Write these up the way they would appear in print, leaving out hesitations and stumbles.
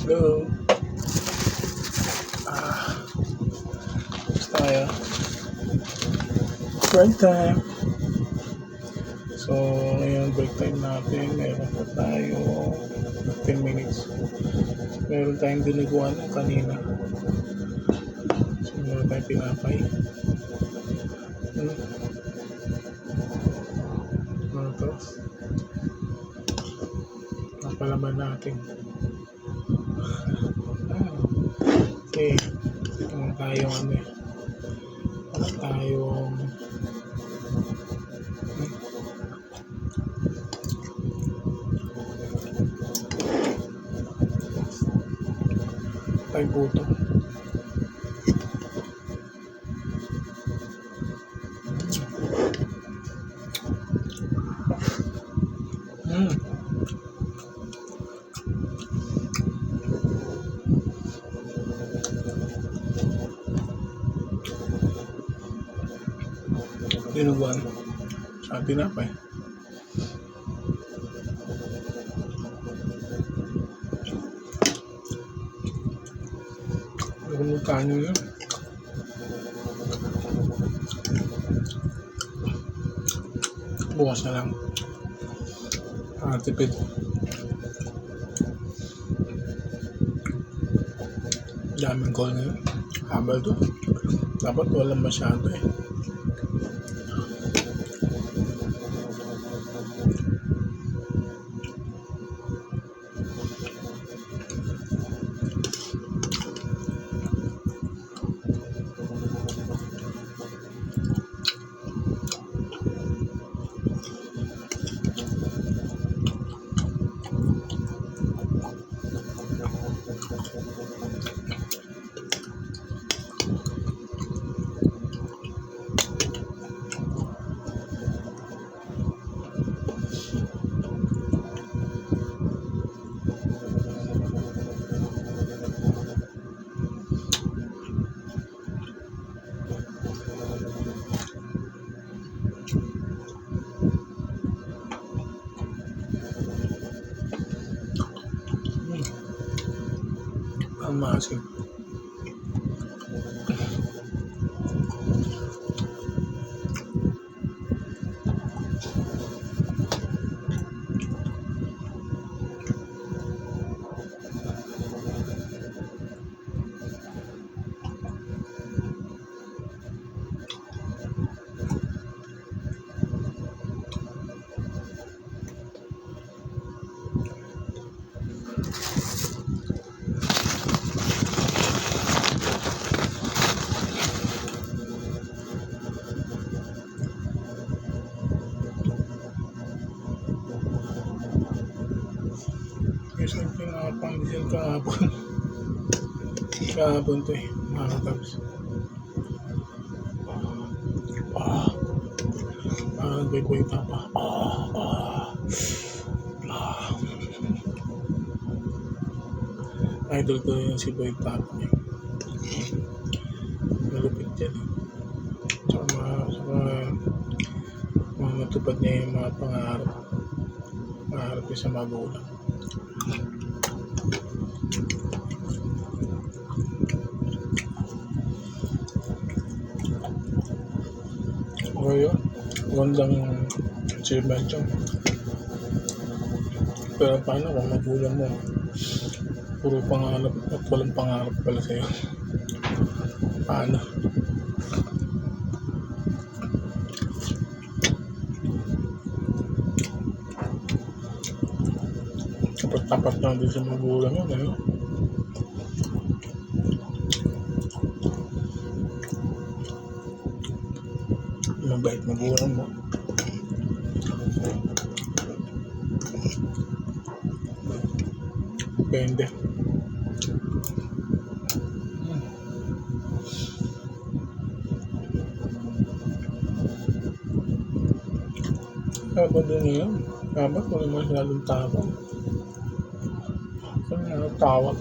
Go. Tapos tayo. Break time. So, ngayon break time natin. Meron pa tayo 10 minutes. Meron tayong diniguan kanina. So, meron tayong pinapay. Ano to? Napalaman natin. Okay. Ano tayong ano eh. Ano tayong tayong puto. Dinuguan sa tinapay. Magkano yun? Bukas na lang. Tipid. Daming call na yun. Habal to. Dapat walang masyado eh. Ang maasim. Kasi pinapanggising kahapon. Kahapon to eh, mga katabs. Boy papa. Idol ko yun si Boy Papa. Malupit yan. Saka mga natupad niya yung mga pangarap. Pangarap niya sa magulang. O yun, gandang achievement yun. Pero paano kung magulang mo puro pangarap at walang pangarap pala sa'yo? Paano? Tapat lang din sa magulang yun, ano? Mabait magulang mo. Depende. Habang doon yun, habang kung may masyadong tawag. Kung ano tawag.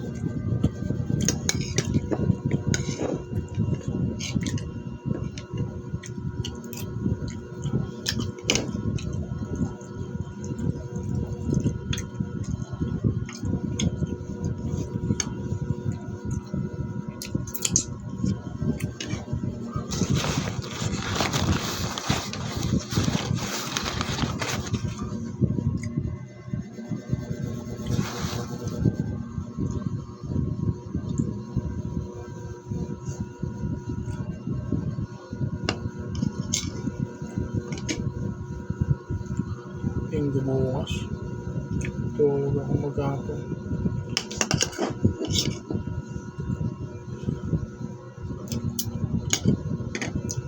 Tulog ako maghapon.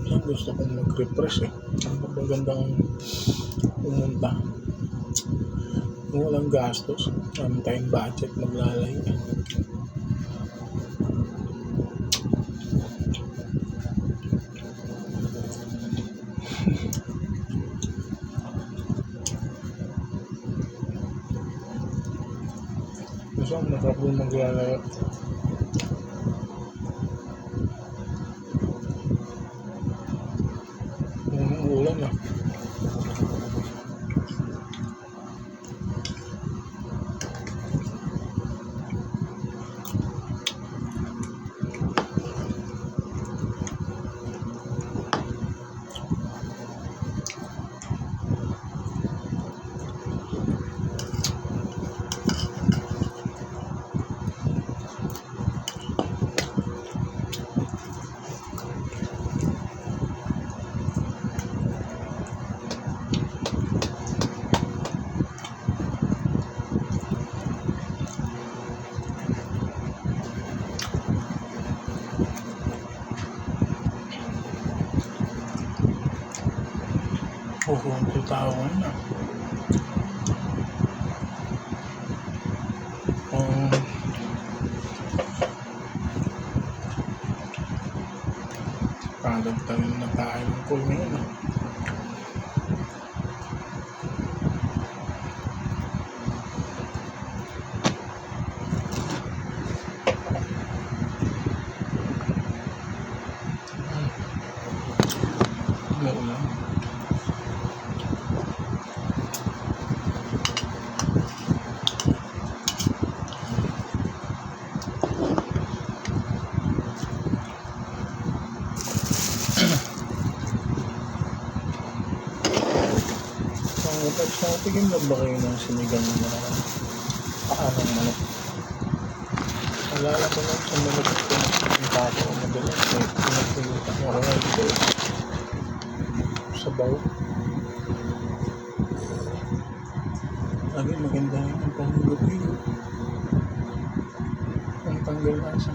Yan, gusto kong mag-refresh eh. Ang magandang pumunta. Kung walang gastos, ang time budget maglalay ka. Gusto kong masarap maglalay. Ulan ah. Ang tao na. Kadagdagan na tayo ng call ngayon. Ulan. Tigil na ba kayo ng sinigang na paanong manok? Alala ko lang sa manok ko yung tapo madalas eh. Pinagpilitan mo ako ito sabaw. Lagi maganda yung panglupi. Ang tanggal nasa.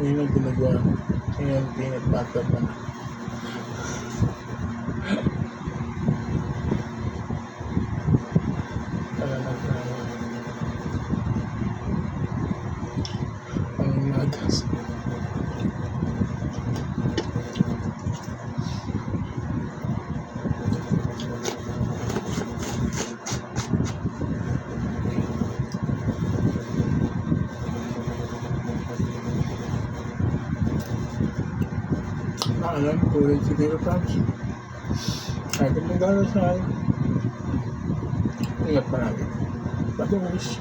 Yun ang ginagawa ko. Yung peanut butter pa na. Talagang panginagas. Alam, tulad siguro Fabs. Ay, kung nagdala sa akin, ingat pa natin. Patulis.